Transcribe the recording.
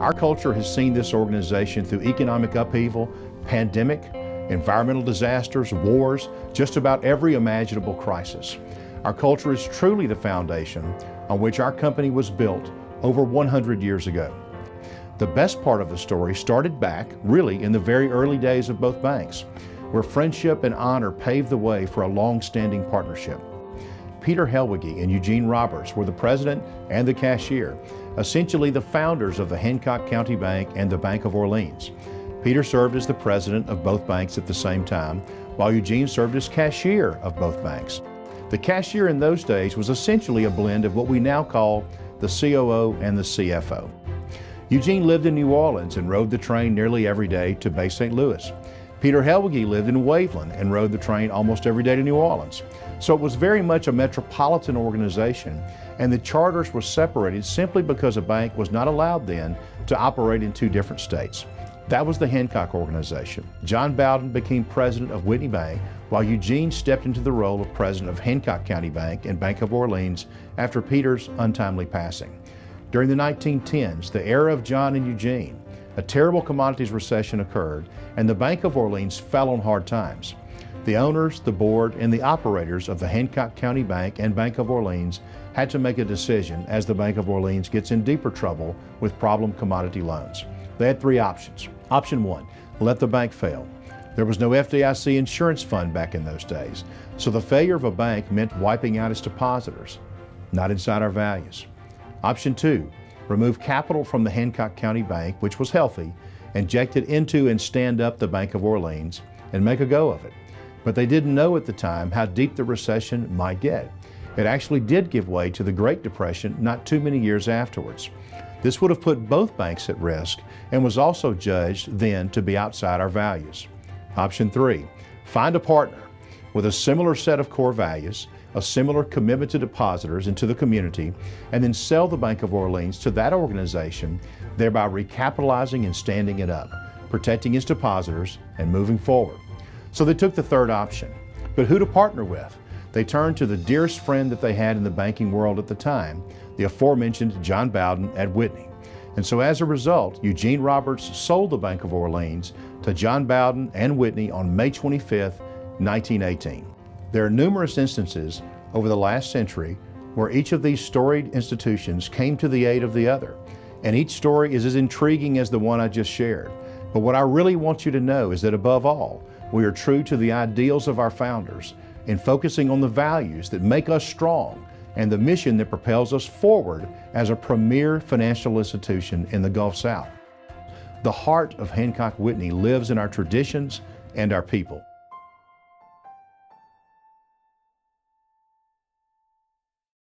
Our culture has seen this organization through economic upheaval, pandemic, environmental disasters, wars, just about every imaginable crisis. Our culture is truly the foundation on which our company was built over 100 years ago. The best part of the story started back, really, in the very early days of both banks, where friendship and honor paved the way for a long-standing partnership. Peter Helwege and Eugene Roberts were the president and the cashier, essentially the founders of the Hancock County Bank and the Bank of Orleans. Peter served as the president of both banks at the same time, while Eugene served as cashier of both banks. The cashier in those days was essentially a blend of what we now call the COO and the CFO. Eugene lived in New Orleans and rode the train nearly every day to Bay St. Louis. Peter Helwege lived in Waveland and rode the train almost every day to New Orleans. So it was very much a metropolitan organization, and the charters were separated simply because a bank was not allowed then to operate in two different states. That was the Hancock organization. John Bowden became president of Whitney Bank, while Eugene stepped into the role of president of Hancock County Bank and Bank of Orleans after Peter's untimely passing. During the 1910s, the era of John and Eugene, a terrible commodities recession occurred, and the Bank of Orleans fell on hard times. The owners, the board, and the operators of the Hancock County Bank and Bank of Orleans had to make a decision as the Bank of Orleans gets in deeper trouble with problem commodity loans. They had three options. Option one, let the bank fail. There was no FDIC insurance fund back in those days, so the failure of a bank meant wiping out its depositors. Not inside our values. Option two, remove capital from the Hancock County Bank, which was healthy, inject it into and stand up the Bank of Orleans, and make a go of it. But they didn't know at the time how deep the recession might get. It actually did give way to the Great Depression not too many years afterwards. This would have put both banks at risk and was also judged then to be outside our values. Option three, find a partner with a similar set of core values, a similar commitment to depositors and to the community, and then sell the Bank of Orleans to that organization, thereby recapitalizing and standing it up, protecting its depositors and moving forward. So they took the third option. But who to partner with? They turned to the dearest friend that they had in the banking world at the time, the aforementioned John Bowden at Whitney. And so as a result, Eugene Roberts sold the Bank of Orleans to John Bowden and Whitney on May 25th, 1918. There are numerous instances over the last century where each of these storied institutions came to the aid of the other. And each story is as intriguing as the one I just shared. But what I really want you to know is that above all, we are true to the ideals of our founders in focusing on the values that make us strong and the mission that propels us forward as a premier financial institution in the Gulf South. The heart of Hancock Whitney lives in our traditions and our people.